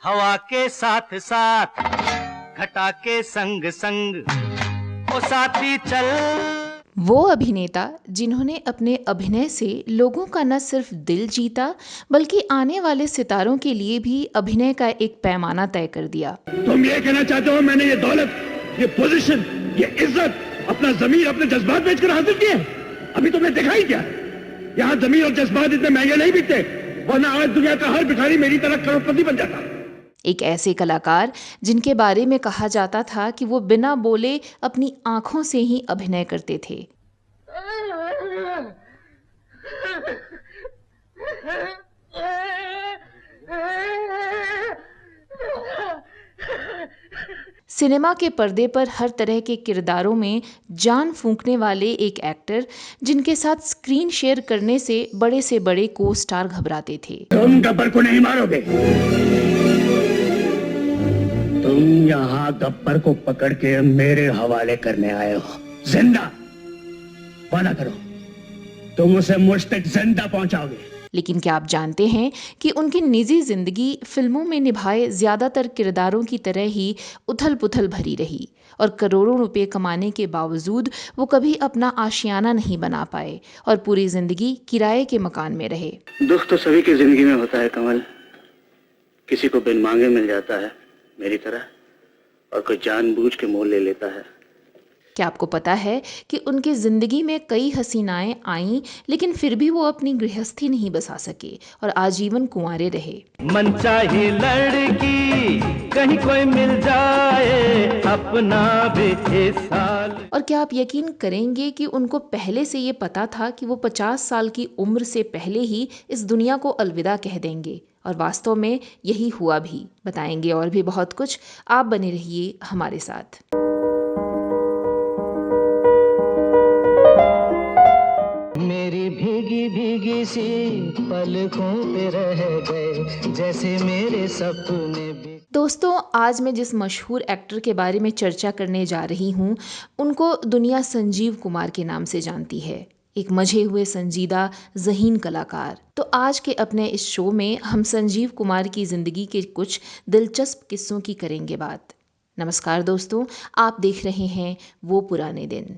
हवा के साथ साथ घटा के संग संग ओ साथी चल। वो अभिनेता जिन्होंने अपने अभिनय से लोगों का न सिर्फ दिल जीता बल्कि आने वाले सितारों के लिए भी अभिनय का एक पैमाना तय कर दिया। तुम ये कहना चाहते हो मैंने ये दौलत, ये पोजीशन, ये इज्जत अपना जमीर, अपने जज्बात बेचकर हासिल किए? अभी तुमने देखा ही क्या? यहाँ जमीर और जज्बात इतने महंगे नहीं बिकते, वरना आज दुनिया का हर भिखारी मेरी तरह करोड़पति बन जाता। एक ऐसे कलाकार जिनके बारे में कहा जाता था कि वो बिना बोले अपनी आंखों से ही अभिनय करते थे। सिनेमा के पर्दे पर हर तरह के किरदारों में जान फूंकने वाले एक एक्टर जिनके साथ स्क्रीन शेयर करने से बड़े को स्टार घबराते थे। तुम गब्बर को नहीं मारोगे, तुम यहाँ गब्बर को पकड़ के मेरे हवाले करने आए हो। जिंदा वादा करो, तुम उसे मुझ तक जिंदा पहुंचाओगे। लेकिन क्या आप जानते हैं कि उनकी निजी जिंदगी फिल्मों में निभाए ज्यादातर किरदारों की तरह ही उथल पुथल भरी रही और करोड़ों रुपए कमाने के बावजूद वो कभी अपना आशियाना नहीं बना पाए और पूरी जिंदगी किराए के मकान में रहे। दुख तो सभी की जिंदगी में होता है कमल, किसी को बिन मांगे मिल जाता है मेरी तरह, और कोई जानबूझ के मोल ले लेता है। क्या आपको पता है कि उनकी जिंदगी में कई हसीनाएं आईं लेकिन फिर भी वो अपनी गृहस्थी नहीं बसा सके और आजीवन कुंवारे रहे। मन चाहे लड़की कहीं कोई मिल जाए अपना बेचे साल। और क्या आप यकीन करेंगे कि उनको पहले से ये पता था कि वो 50 साल की उम्र से पहले ही इस दुनिया को अलविदा कह देंगे? और वास्तव में यही हुआ भी। बताएंगे और भी बहुत कुछ, आप बने रहिए हमारे साथ। मेरी भीगी भीगी सी पलकों पे रह गए जैसे मेरे सपने भी। दोस्तों, आज मैं जिस मशहूर एक्टर के बारे में चर्चा करने जा रही हूँ उनको दुनिया संजीव कुमार के नाम से जानती है। एक मजे हुए संजीदा ज़हीन कलाकार। तो आज के अपने इस शो में हम संजीव कुमार की ज़िंदगी के कुछ दिलचस्प किस्सों की करेंगे बात। नमस्कार दोस्तों, आप देख रहे हैं वो पुराने दिन।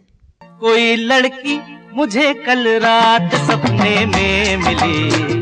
कोई लड़की मुझे कल रात सपने में मिली,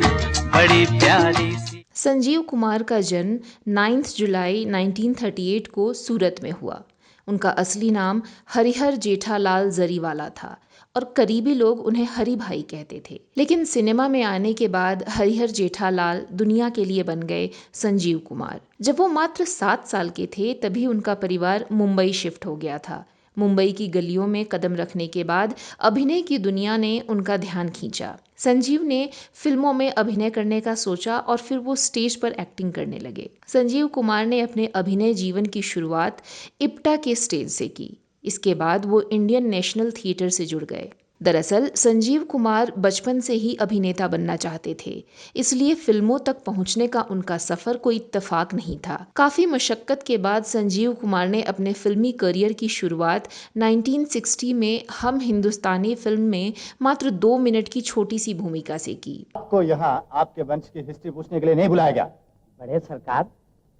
बड़ी प्यारी सी। संजीव कुमार का जन्म 9 जुलाई 1938 को सूरत में हुआ। उनका असली नाम हरिहर जेठालाल जरीवाला था और करीबी लोग उन्हें हरि भाई कहते थे। लेकिन सिनेमा में आने के बाद हरिहर जेठालाल दुनिया के लिए बन गए संजीव कुमार। जब वो मात्र 7 साल के थे तभी उनका परिवार मुंबई शिफ्ट हो गया था। मुंबई की गलियों में कदम रखने के बाद अभिनय की दुनिया ने उनका ध्यान खींचा। संजीव ने फिल्मों में अभिनय करने का सोचा और फिर वो स्टेज पर एक्टिंग करने लगे। संजीव कुमार ने अपने अभिनय जीवन की शुरुआत इप्टा के स्टेज से की। इसके बाद वो इंडियन नेशनल थिएटर से जुड़ गए। दरअसल संजीव कुमार बचपन से ही अभिनेता बनना चाहते थे, इसलिए फिल्मों तक पहुंचने का उनका सफर कोई इत्तेफाक नहीं था। काफी मशक्कत के बाद संजीव कुमार ने अपने फिल्मी करियर की शुरुआत 1960 में हम हिंदुस्तानी फिल्म में मात्र 2 मिनट की छोटी सी भूमिका से की। आपको यहाँ आपके वंश की हिस्ट्री पूछने के लिए नहीं बुलाया गया। बड़े सरकार,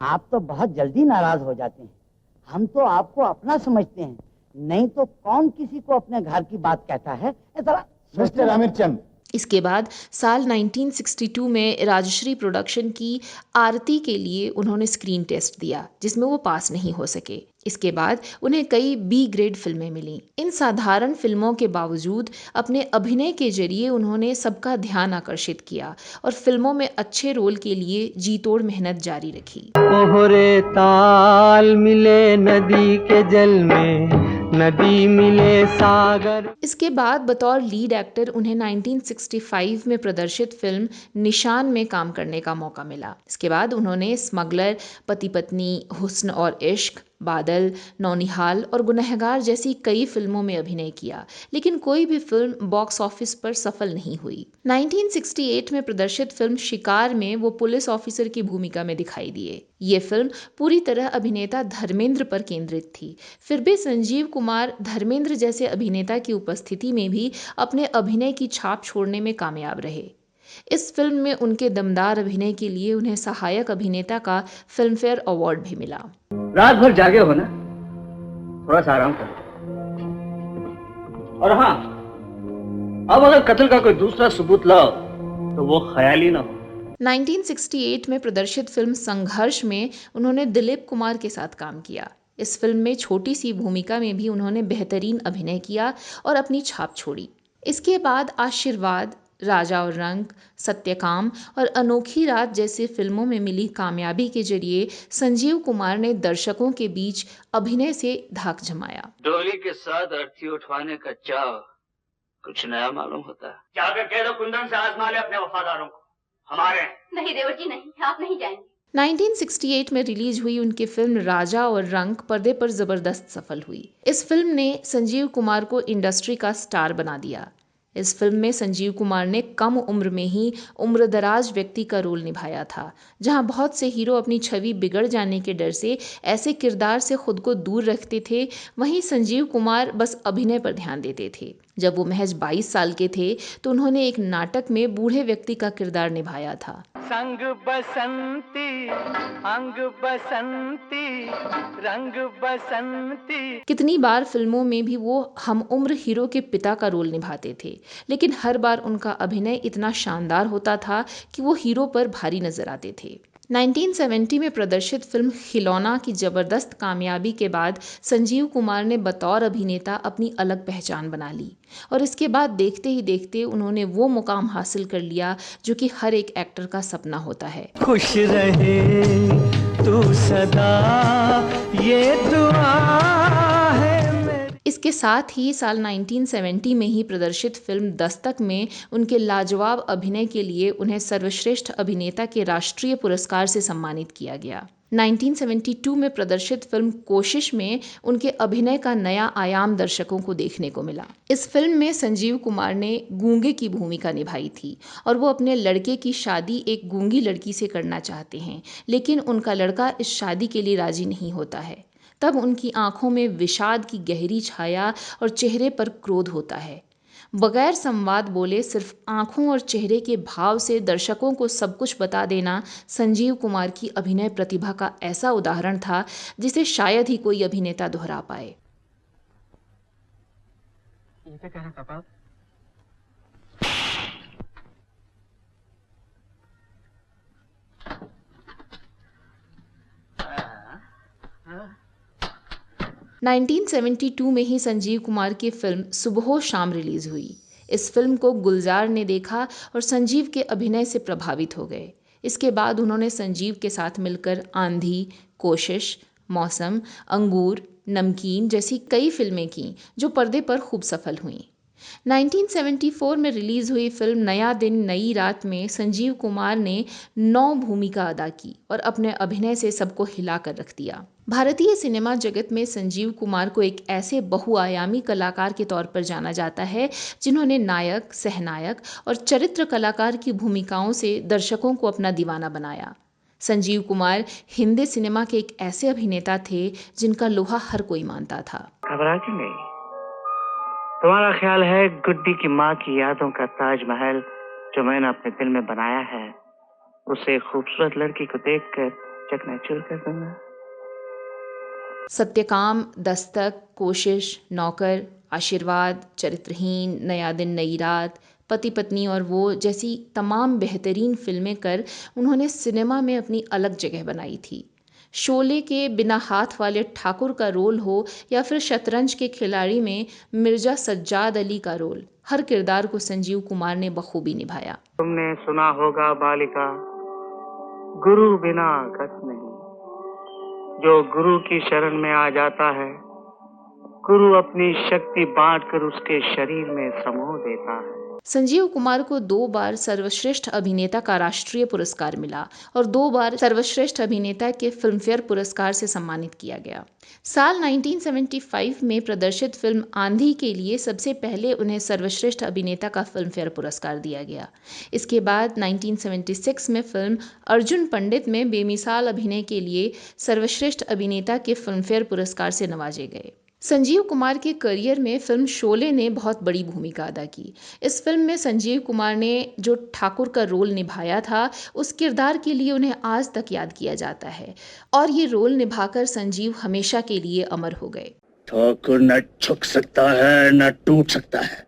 आप तो बहुत जल्दी नाराज हो जाते हैं। हम तो आपको अपना समझते हैं, नहीं तो कौन किसी को अपने घर की बात कहता है। मिस्टर आमिर चंद। इसके बाद साल 1962 में राजश्री प्रोडक्शन की आरती के लिए उन्होंने स्क्रीन टेस्ट दिया, जिसमें वो पास नहीं हो सके। इसके बाद उन्हें कई बी ग्रेड फिल्में मिलीं। इन साधारण फिल्मों के बावजूद अपने अभिनय के जरिए उन्होंने सबका ध्यान आकर्षित किया और फिल्मों में अच्छे रोल के लिए जी तोड़ मेहनत जारी रखी। ओहरे ताल मिले नदी के जल में, नदी मिले सागर। इसके बाद बतौर लीड एक्टर उन्हें 1965 में प्रदर्शित फिल्म निशान में काम करने का मौका मिला। इसके बाद उन्होंने स्मगलर, पति पत्नी, हुस्न और इश्क, बादल, नौनिहाल और गुनहगार जैसी कई फिल्मों में अभिनय किया, लेकिन कोई भी फिल्म बॉक्स ऑफिस पर सफल नहीं हुई। 1968 में प्रदर्शित फिल्म शिकार में वो पुलिस ऑफिसर की भूमिका में दिखाई दिए। ये फिल्म पूरी तरह अभिनेता धर्मेंद्र पर केंद्रित थी। फिर भी संजीव कुमार धर्मेंद्र जैसे अभिनेता की उपस्थिति में भी अपने अभिनय की छाप छोड़ने में कामयाब रहे। इस फिल्म में उनके दमदार अभिनय के लिए उन्हें सहायक अभिनेता का फिल्मफेयर अवार्ड भी मिला। रात भर जागे हो ना, थोड़ा सा आराम करो। और हाँ, अब अगर कत्ल का कोई दूसरा सबूत लाओ तो वो ख्याली ना हो। 1968 में प्रदर्शित फिल्म संघर्ष में उन्होंने दिलीप कुमार के साथ काम किया। इस फिल्म में छोटी सी भूमिका में भी उन्होंने बेहतरीन अभिनय किया और अपनी छाप छोड़ी। इसके बाद आशीर्वाद, राजा और रंक, सत्यकाम और अनोखी रात जैसी फिल्मों में मिली कामयाबी के जरिए संजीव कुमार ने दर्शकों के बीच अभिनय से धाक जमाया। डोली के साथ अर्थी उठवाने का चाव कुछ नया मालूम होता है। जाकर कह दो कुंदन से आजमा ले अपने वफादारों को, हमारे। नहीं देवर जी नहीं, आप नहीं जाएंगे। 1968 में रिलीज हुई उनकी फिल्म राजा और रंक पर्दे पर जबरदस्त सफल हुई। इस फिल्म ने संजीव कुमार को इंडस्ट्री का स्टार बना दिया। इस फिल्म में संजीव कुमार ने कम उम्र में ही उम्रदराज व्यक्ति का रोल निभाया था। जहां बहुत से हीरो अपनी छवि बिगड़ जाने के डर से ऐसे किरदार से खुद को दूर रखते थे, वहीं संजीव कुमार बस अभिनय पर ध्यान देते थे। जब वो महज 22 साल के थे तो उन्होंने एक नाटक में बूढ़े व्यक्ति का किरदार निभाया था। संग बसंती, अंग बसंती, रंग बसंती। कितनी बार फिल्मों में भी वो हम उम्र हीरो के पिता का रोल निभाते थे, लेकिन हर बार उनका अभिनय इतना शानदार होता था कि वो हीरो पर भारी नजर आते थे। 1970 में प्रदर्शित फिल्म खिलौना की जबरदस्त कामयाबी के बाद संजीव कुमार ने बतौर अभिनेता अपनी अलग पहचान बना ली और इसके बाद देखते ही देखते उन्होंने वो मुकाम हासिल कर लिया जो कि हर एक एक्टर का सपना होता है। खुश रहे तू सदा, ये दुआ है। इसके साथ ही साल 1970 में ही प्रदर्शित फिल्म दस्तक में उनके लाजवाब अभिनय के लिए उन्हें सर्वश्रेष्ठ अभिनेता के राष्ट्रीय पुरस्कार से सम्मानित किया गया। 1972 में प्रदर्शित फिल्म कोशिश में उनके अभिनय का नया आयाम दर्शकों को देखने को मिला। इस फिल्म में संजीव कुमार ने गूंगे की भूमिका निभाई थी और वो अपने लड़के की शादी एक गूंगी लड़की से करना चाहते हैं, लेकिन उनका लड़का इस शादी के लिए राजी नहीं होता है। तब उनकी आंखों में विषाद की गहरी छाया और चेहरे पर क्रोध होता है। बगैर संवाद बोले सिर्फ आंखों और चेहरे के भाव से दर्शकों को सब कुछ बता देना संजीव कुमार की अभिनय प्रतिभा का ऐसा उदाहरण था जिसे शायद ही कोई अभिनेता दोहरा पाए। ये क्या कहना 1972 में ही संजीव कुमार की फिल्म सुबहो शाम रिलीज हुई। इस फिल्म को गुलजार ने देखा और संजीव के अभिनय से प्रभावित हो गए। इसके बाद उन्होंने संजीव के साथ मिलकर आंधी, कोशिश, मौसम, अंगूर, नमकीन जैसी कई फिल्में की जो पर्दे पर खूब सफल हुईं। 1974 में रिलीज हुई फिल्म नया दिन नई रात में संजीव कुमार ने 9 भूमिका अदा की और अपने अभिनय से सबको हिला कर रख दिया। भारतीय सिनेमा जगत में संजीव कुमार को एक ऐसे बहुआयामी कलाकार के तौर पर जाना जाता है जिन्होंने नायक, सहनायक और चरित्र कलाकार की भूमिकाओं से दर्शकों को अपना दीवाना बनाया। संजीव कुमार हिंदी सिनेमा के एक ऐसे अभिनेता थे जिनका लोहा हर कोई मानता था। घबरा क्यों नहीं? तुम्हारा ख्याल है गुड्डी की माँ की यादों का ताजमहल जो मैंने अपने दिल में बनाया है उसे एक खूबसूरत लड़की को देखकर चकनाचूर कर दूंगा। सत्यकाम, दस्तक, कोशिश, नौकर, आशीर्वाद, चरित्रहीन, नया दिन नई रात, पति पत्नी और वो जैसी तमाम बेहतरीन फिल्में कर उन्होंने सिनेमा में अपनी अलग जगह बनाई थी। शोले के बिना हाथ वाले ठाकुर का रोल हो या फिर शतरंज के खिलाड़ी में मिर्जा सज्जाद अली का रोल, हर किरदार को संजीव कुमार ने बखूबी निभाया। तुमने सुना होगा बालिका, गुरु बिना गत नहीं। जो गुरु की शरण में आ जाता है, गुरु अपनी शक्ति बांटकर उसके शरीर में समो देता है। संजीव कुमार को 2 बार सर्वश्रेष्ठ अभिनेता का राष्ट्रीय पुरस्कार मिला और 2 बार सर्वश्रेष्ठ अभिनेता के फिल्मफेयर पुरस्कार से सम्मानित किया गया। साल 1975 में प्रदर्शित फिल्म आंधी के लिए सबसे पहले उन्हें सर्वश्रेष्ठ अभिनेता का फिल्मफेयर पुरस्कार दिया गया। इसके बाद 1976 में फिल्म अर्जुन पंडित में बेमिसाल अभिनय के लिए सर्वश्रेष्ठ अभिनेता के फिल्मफेयर पुरस्कार से नवाजे गए। संजीव कुमार के करियर में फिल्म शोले ने बहुत बड़ी भूमिका अदा की। इस फिल्म में संजीव कुमार ने जो ठाकुर का रोल निभाया था, उस किरदार के लिए उन्हें आज तक याद किया जाता है और ये रोल निभाकर संजीव हमेशा के लिए अमर हो गए। ठाकुर न झुक सकता है न टूट सकता है,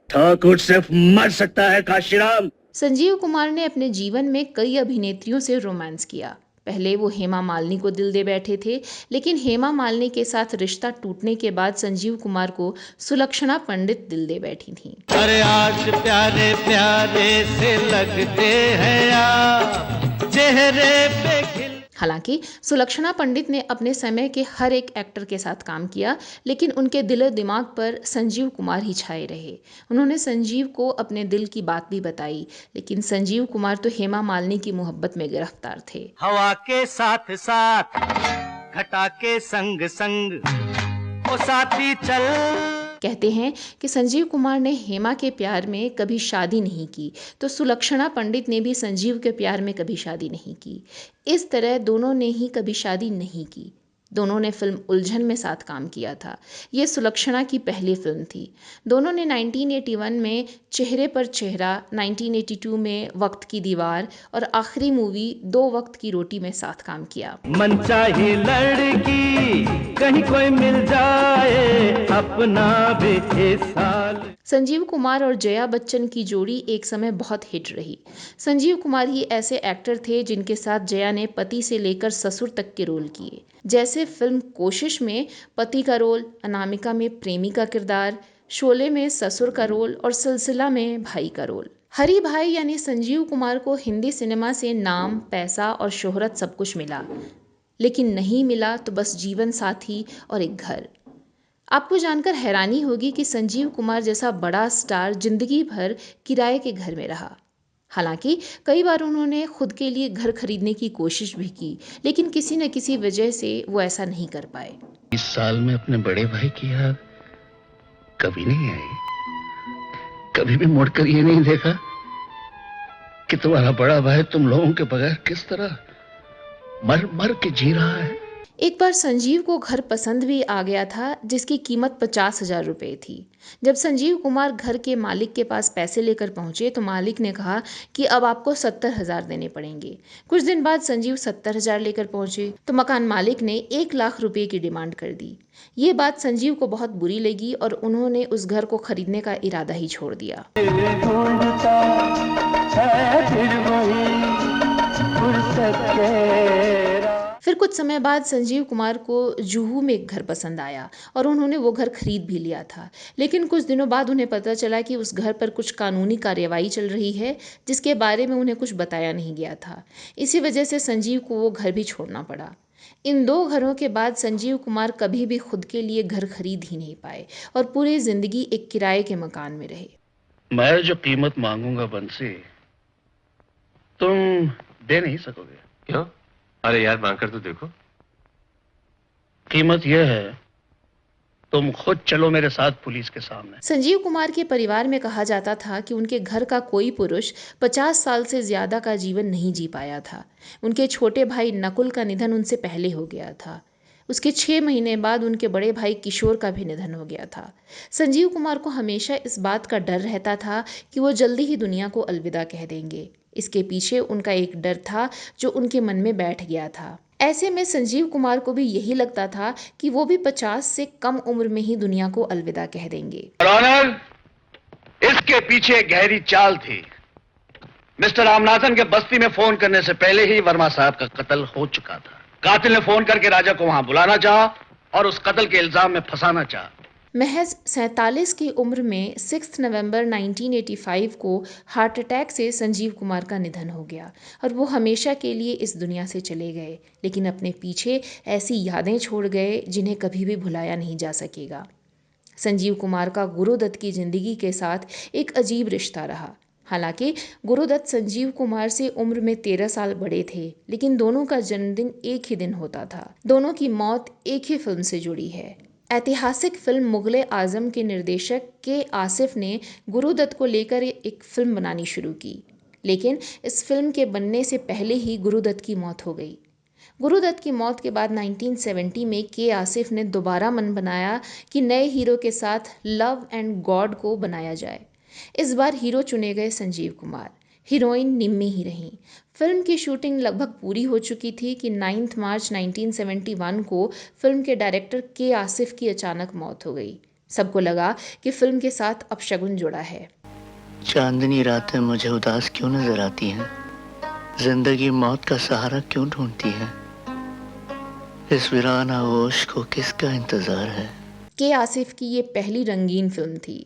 ठाकुर सिर्फ मर सकता है काशीराम। संजीव कुमार ने अपने जीवन में कई अभिनेत्रियों से रोमांस किया। पहले वो हेमा मालिनी को दिल दे बैठे थे, लेकिन हेमा मालिनी के साथ रिश्ता टूटने के बाद संजीव कुमार को सुलक्षणा पंडित दिल दे बैठी थीं। अरे आज प्यारे प्यारे से लगते हैं आप, चेहरे पे खिल। हालांकि सुलक्षणा पंडित ने अपने समय के हर एक एक्टर के साथ काम किया, लेकिन उनके दिलो दिमाग पर संजीव कुमार ही छाए रहे। उन्होंने संजीव को अपने दिल की बात भी बताई, लेकिन संजीव कुमार तो हेमा मालिनी की मोहब्बत में गिरफ्तार थे। हवा के साथ साथ, घटा के संग संग, ओ साथी चल। कहते हैं कि संजीव कुमार ने हेमा के प्यार में कभी शादी नहीं की, तो सुलक्षणा पंडित ने भी संजीव के प्यार में कभी शादी नहीं की। इस तरह दोनों ने ही कभी शादी नहीं की। दोनों ने फिल्म उलझन में साथ काम किया था। ये सुलक्षणा की पहली फिल्म थी। दोनों ने 1981 में चेहरे पर चेहरा, 1982 में वक्त की दीवार और आखिरी मूवी दो वक्त की रोटी में साथ काम किया। मन चाहे लड़की कहीं कोई मिल जाए, अपना बेचे साल। संजीव कुमार और जया बच्चन की जोड़ी एक समय बहुत हिट रही। संजीव कुमार ही ऐसे एक्टर थे जिनके साथ जया ने पति से लेकर ससुर तक के रोल किए, जैसे फिल्म कोशिश में पति का रोल, अनामिका में प्रेमी का किरदार, शोले में ससुर का रोल और सिलसिला में भाई का रोल। हरी भाई यानी संजीव कुमार को हिंदी सिनेमा से नाम, पैसा और शोहरत सब कुछ मिला, लेकिन नहीं मिला तो बस जीवन साथी और एक घर। आपको जानकर हैरानी होगी कि संजीव कुमार जैसा बड़ा स्टार जिंदगी भर किराए के घर में रहा। हालांकि कई बार उन्होंने खुद के लिए घर खरीदने की कोशिश भी की, लेकिन किसी न किसी वजह से वो ऐसा नहीं कर पाए। इस साल में अपने बड़े भाई की याद कभी नहीं आई, कभी भी मुड़कर ये नहीं देखा कि तुम्हारा बड़ा भाई तुम लोगों के बगैर किस तरह मर मर के जी रहा है। एक बार संजीव को घर पसंद भी आ गया था, जिसकी कीमत 50,000 रुपये थी। जब संजीव कुमार घर के मालिक के पास पैसे लेकर पहुंचे तो मालिक ने कहा कि अब आपको 70,000 देने पड़ेंगे। कुछ दिन बाद संजीव 70,000 लेकर पहुंचे तो मकान मालिक ने 1 लाख रुपए की डिमांड कर दी। ये बात संजीव को बहुत बुरी लगी और उन्होंने उस घर को खरीदने का इरादा ही छोड़ दिया। फिर कुछ समय बाद संजीव कुमार को जुहू में एक घर पसंद आया और उन्होंने वो घर खरीद भी लिया था, लेकिन कुछ दिनों बाद उन्हें पता चला कि उस घर पर कुछ कानूनी कार्यवाही चल रही है, जिसके बारे में उन्हें कुछ बताया नहीं गया था। इसी वजह से संजीव को वो घर भी छोड़ना पड़ा। इन दो घरों के बाद संजीव कुमार कभी भी खुद के लिए घर खरीद ही नहीं पाए और पूरी जिंदगी एक किराए के मकान में रहे। मैं जो कीमत मांगूंगा बंसी, तुम दे नहीं सकोगे। क्यों? अरे यार, मांग कर तो देखो। कीमत यह है, तुम खुद चलो मेरे साथ पुलिस के सामने। संजीव कुमार के परिवार में कहा जाता था कि उनके घर का कोई पुरुष 50 साल से ज्यादा का जीवन नहीं जी पाया था। उनके छोटे भाई नकुल का निधन उनसे पहले हो गया था। उसके 6 महीने बाद उनके बड़े भाई किशोर का भी निधन हो गया था। संजीव कुमार को हमेशा इस बात का डर रहता था कि वो जल्दी ही दुनिया को अलविदा कह देंगे। इसके पीछे उनका एक डर था जो उनके मन में बैठ गया था। ऐसे में संजीव कुमार को भी यही लगता था कि वो भी 50 से कम उम्र में ही दुनिया को अलविदा कह देंगे। ऑनर, इसके पीछे गहरी चाल थी। मिस्टर रामनाथन के बस्ती में फोन करने से पहले ही वर्मा साहब का कत्ल हो चुका था। कातिल ने फोन करके राजा को वहां बुलाना चाहा और उस कत्ल के इल्जाम में फंसाना चाहा। महज 47 की उम्र में 6 नवंबर 1985 को हार्ट अटैक से संजीव कुमार का निधन हो गया और वो हमेशा के लिए इस दुनिया से चले गए, लेकिन अपने पीछे ऐसी यादें छोड़ गए जिन्हें कभी भी भुलाया नहीं जा सकेगा। संजीव कुमार का गुरुदत्त की जिंदगी के साथ एक अजीब रिश्ता रहा। हालांकि गुरुदत्त संजीव कुमार से उम्र में 13 साल बड़े थे, लेकिन दोनों का जन्मदिन एक ही दिन होता था। दोनों की मौत एक ही फिल्म से जुड़ी है। ऐतिहासिक फिल्म मुगले आजम के निर्देशक के आसिफ ने गुरुदत्त को लेकर एक फिल्म बनानी शुरू की, लेकिन इस फिल्म के बनने से पहले ही गुरुदत्त की मौत हो गई। गुरुदत्त की मौत के बाद 1970 में के आसिफ ने दोबारा मन बनाया कि नए हीरो के साथ लव एंड गॉड को बनाया जाए। इस बार हीरो चुने गए संजीव कुमार, हीरोइन निम्मी ही रहीं। फिल्म की शूटिंग लगभग पूरी हो चुकी थी कि 9 मार्च 1971 को फिल्म के डायरेक्टर के आसिफ की अचानक मौत हो गई। सबको लगा कि फिल्म के साथ अपशगुन जुड़ा है। चांदनी रातें मुझे उदास क्यों नजर आती हैं? जिंदगी मौत का सहारा क्यों ढूंढती है? इस वीरान आगोश को किसका इंतजार है? के आसिफ की ये पहली रंगीन फिल्म थी।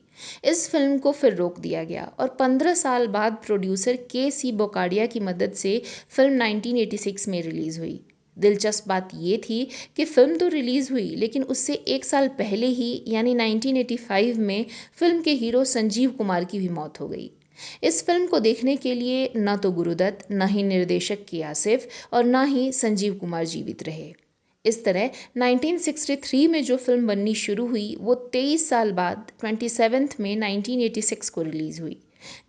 इस फिल्म को फिर रोक दिया गया और 15 साल बाद प्रोड्यूसर के.सी. बोकाडिया की मदद से फिल्म 1986 में रिलीज़ हुई। दिलचस्प बात ये थी कि फिल्म तो रिलीज़ हुई, लेकिन उससे एक साल पहले ही यानी 1985 में फिल्म के हीरो संजीव कुमार की भी मौत हो गई। इस फिल्म को देखने के लिए न तो गुरुदत्त, न ही निर्देशक के आसिफ और न ही संजीव कुमार जीवित रहे। इस तरह 1963 में जो फिल्म बननी शुरू हुई वो 23 साल बाद 27 में 1986 को रिलीज़ हुई।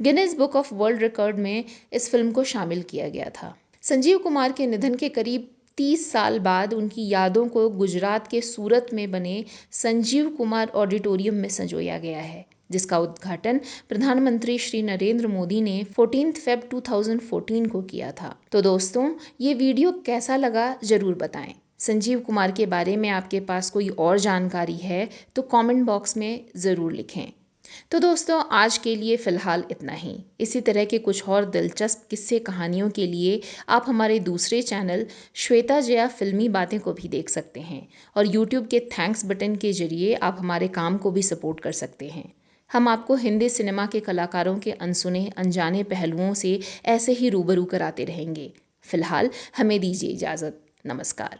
Guinness book of world record में इस फिल्म को शामिल किया गया था। संजीव कुमार के निधन के करीब 30 साल बाद उनकी यादों को गुजरात के सूरत में बने संजीव कुमार ऑडिटोरियम में संजोया गया है, जिसका उद्घाटन प्रधानमंत्री श्री नरेंद्र मोदी ने 14 फ़रवरी 2014 को किया था। तो दोस्तों, ये वीडियो कैसा लगा ज़रूर बताएं। संजीव कुमार के बारे में आपके पास कोई और जानकारी है तो कमेंट बॉक्स में ज़रूर लिखें। तो दोस्तों, आज के लिए फ़िलहाल इतना ही। इसी तरह के कुछ और दिलचस्प किस्से कहानियों के लिए आप हमारे दूसरे चैनल श्वेता जया फिल्मी बातें को भी देख सकते हैं और यूट्यूब के थैंक्स बटन के जरिए आप हमारे काम को भी सपोर्ट कर सकते हैं। हम आपको हिंदी सिनेमा के कलाकारों के अनसुने अनजाने पहलुओं से ऐसे ही रूबरू कराते रहेंगे। फ़िलहाल हमें दीजिए इजाज़त। नमस्कार।